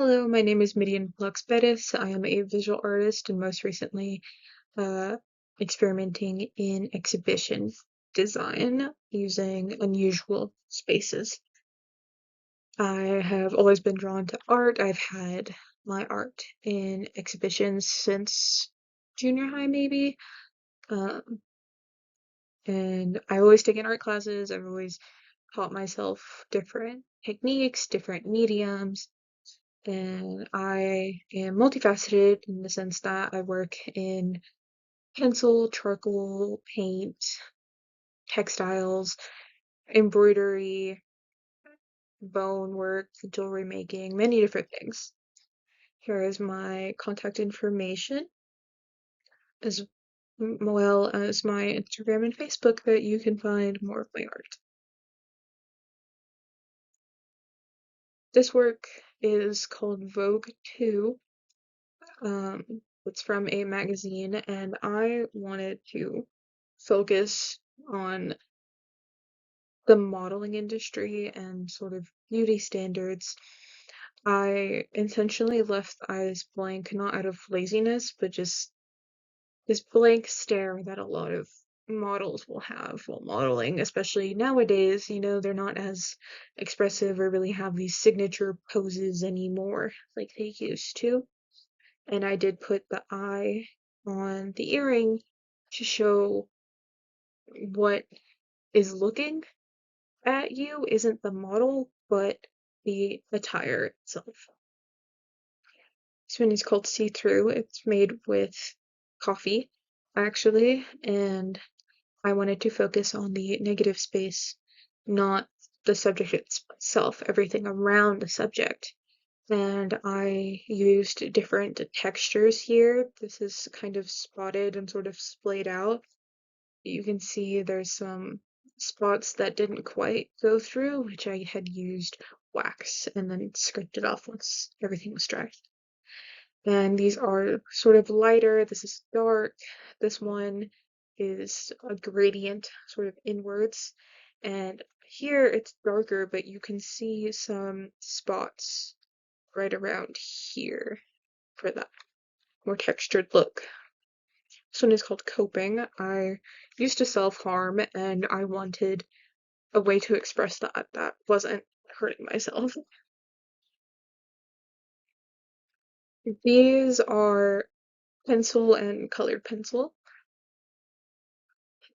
Hello, my name is Midian Flux Bettis. I am a visual artist and most recently uh, experimenting in exhibition design using unusual spaces. I have always been drawn to art. I've had my art in exhibitions since junior high, maybe. Um, and I've always taken art classes. I've always taught myself different techniques, different mediums. And I am multifaceted in the sense that I work in pencil, charcoal, paint, textiles, embroidery, bone work, jewelry making, many different things. Here is my contact information as well as my Instagram and Facebook that you can find more of my art. This work is called Vogue 2. It's from a magazine, and I wanted to focus on the modeling industry and sort of beauty standards. I intentionally left the eyes blank, not out of laziness, but just this blank stare that a lot of models will have while modeling, especially nowadays. They're not as expressive or really have these signature poses anymore like they used to. And I did put the eye on the earring to show what is looking at you isn't the model, but the attire itself. This one is called See Through. It's made with coffee, actually, and I wanted to focus on the negative space, not the subject itself, everything around the subject. And I used different textures here. This is kind of spotted and sort of splayed out. You can see there's some spots that didn't quite go through, which I had used wax and then scraped it off once everything was dry. And these are sort of lighter. This is dark. This one is a gradient sort of inwards. And here it's darker, but you can see some spots right around here for that more textured look. This one is called Coping. I used to self-harm and I wanted a way to express that wasn't hurting myself. These are pencil and colored pencil.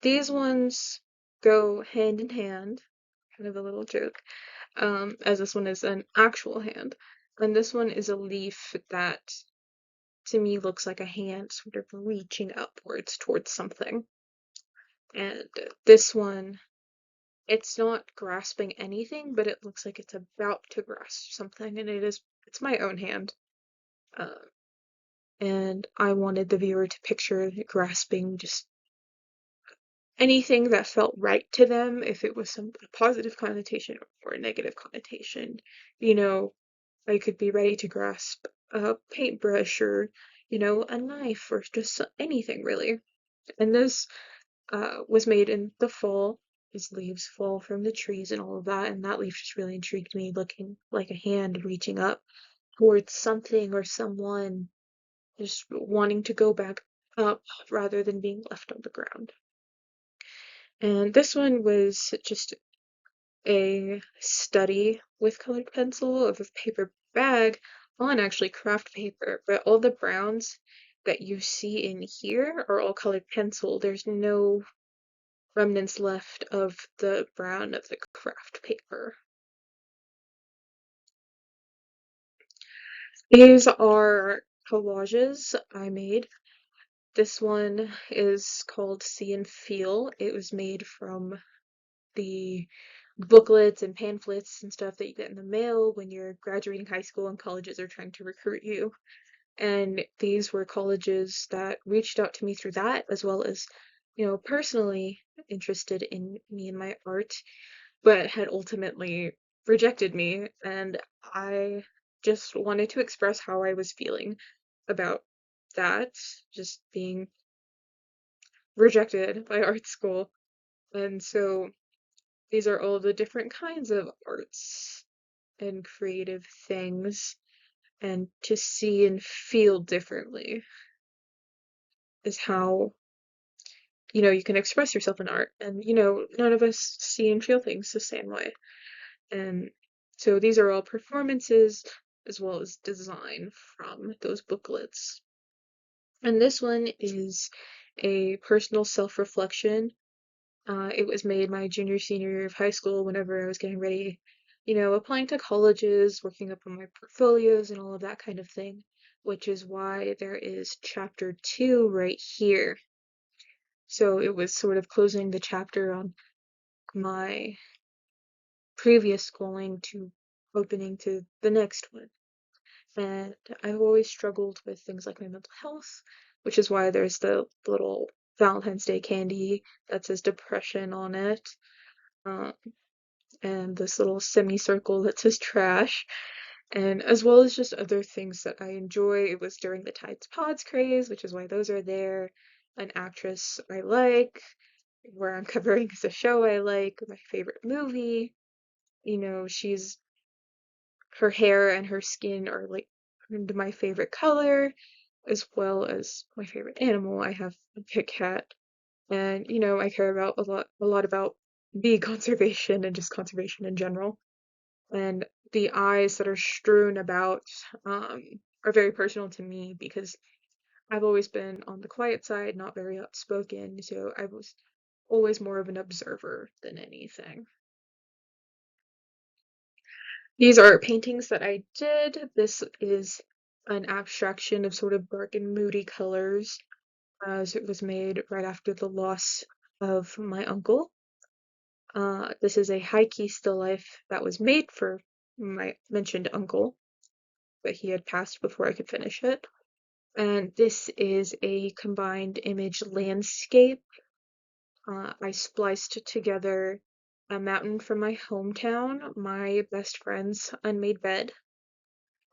These ones go hand in hand, kind of a little joke, as this one is an actual hand. And this one is a leaf that to me looks like a hand sort of reaching upwards towards something. And this one, it's not grasping anything, but it looks like it's about to grasp something, and it's my own hand. Uh, and I wanted the viewer to picture grasping just anything that felt right to them, if it was a positive connotation or a negative connotation. You know, I could be ready to grasp a paintbrush or, a knife or just anything really. And this was made in the fall as leaves fall from the trees and all of that, and that leaf just really intrigued me, looking like a hand reaching up towards something or someone, just wanting to go back up rather than being left on the ground. And this one was just a study with colored pencil of a paper bag on actually craft paper, but all the browns that you see in here are all colored pencil. There's no remnants left of the brown of the craft paper. These are collages I made. This one is called See and Feel. It was made from the booklets and pamphlets and stuff that you get in the mail when you're graduating high school and colleges are trying to recruit you. And these were colleges that reached out to me through that, as well as, personally interested in me and my art, but had ultimately rejected me. And I just wanted to express how I was feeling about that, just being rejected by art school. And so these are all the different kinds of arts and creative things. and to see and feel differently is how, you can express yourself in art. And, none of us see and feel things the same way. And so these are all performances as well as design from those booklets. And this one is a personal self-reflection. It was made my junior, senior year of high school whenever I was getting ready, applying to colleges, working up on my portfolios and all of that kind of thing, which is why there is chapter 2 right here. So it was sort of closing the chapter on my previous schooling to opening to the next one. And I've always struggled with things like my mental health, which is why there's the little Valentine's Day candy that says depression on it, um, and this little semicircle that says trash, and as well as just other things that I enjoy. It was during the Tides Pods craze, which is why those are there. An actress I like, where I'm covering is a show I like, my favorite movie. She's her hair and her skin are like my favorite color, as well as my favorite animal. I have a pit cat, and I care about a lot about bee conservation and just conservation in general. And the eyes that are strewn about um, are very personal to me because I've always been on the quiet side, not very outspoken, so I was always more of an observer than anything. These are paintings that I did. This is an abstraction of sort of dark and moody colors, as it was made right after the loss of my uncle. This is a high key still life that was made for my mentioned uncle, but he had passed before I could finish it. And this is a combined image landscape. I spliced together a mountain from my hometown, my best friend's unmade bed,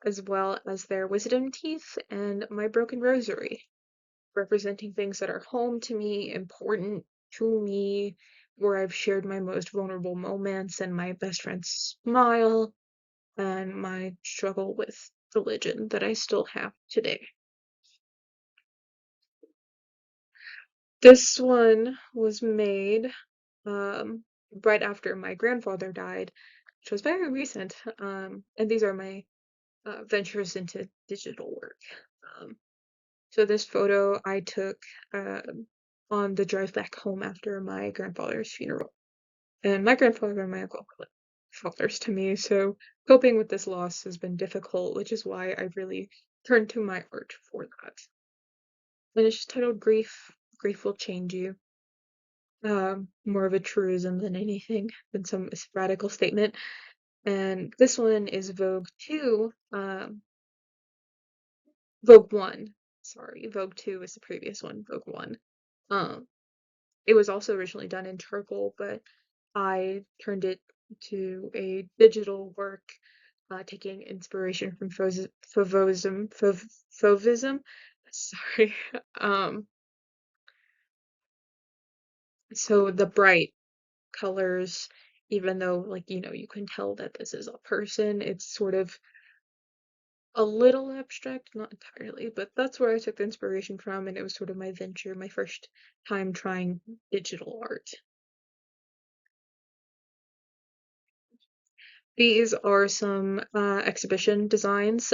as well as their wisdom teeth and my broken rosary, representing things that are home to me, important to me, where I've shared my most vulnerable moments, and my best friend's smile, and my struggle with religion that I still have today. This one was made right after my grandfather died, which was very recent. And these are my ventures into digital work. Um, So this photo I took on the drive back home after my grandfather's funeral. And my grandfather and my uncle were like fathers to me, so coping with this loss has been difficult, which is why I really turned to my art for that. And it's just titled Grief. Grief will change you. More of a truism than anything, than some radical statement. And this one is Vogue 2, Vogue 1. Sorry, Vogue 2 is the previous one, Vogue 1. Um, It was also originally done in charcoal, but I turned it to a digital work, taking inspiration from Fauvism. Sorry. Um, so the bright colors, even though, like, you can tell that this is a person, it's sort of a little abstract, not entirely, but that's where I took the inspiration from, and it was sort of my venture, my first time trying digital art. These are some exhibition designs.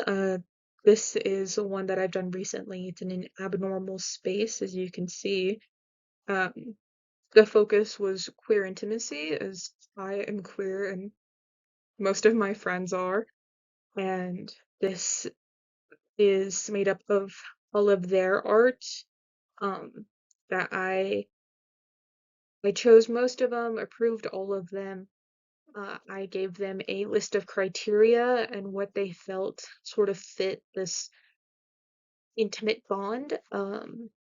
This is one that I've done recently. It's in an abnormal space, as you can see. Um, the focus was queer intimacy, as I am queer and most of my friends are. And this is made up of all of their art. Um, that I chose most of them, approved all of them. I gave them a list of criteria and what they felt sort of fit this intimate bond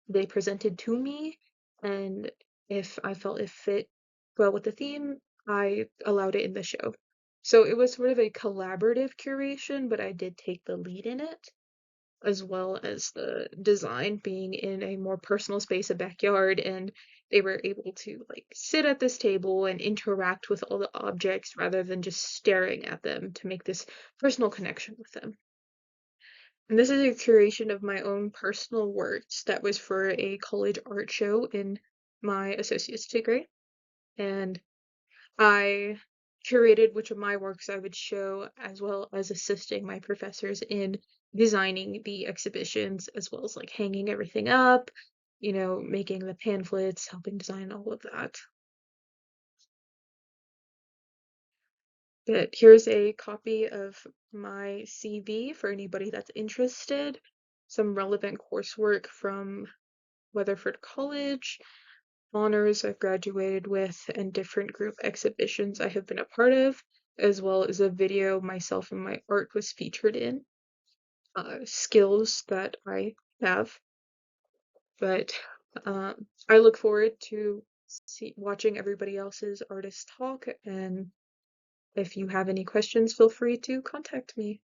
they presented to me. And if I felt it fit well with the theme, I allowed it in the show. So it was sort of a collaborative curation, but I did take the lead in it, as well as the design being in a more personal space, a backyard, and they were able to like sit at this table and interact with all the objects rather than just staring at them to make this personal connection with them. And this is a curation of my own personal works that was for a college art show in my associate's degree. And I curated which of my works I would show, as well as assisting my professors in designing the exhibitions, as well as like hanging everything up, making the pamphlets, helping design all of that. But here's a copy of my CV for anybody that's interested. Some relevant coursework from Weatherford College, honors I've graduated with, and different group exhibitions I have been a part of, as well as a video myself and my art was featured in, skills that I have. But I look forward to watching everybody else's artist talk, and if you have any questions, feel free to contact me.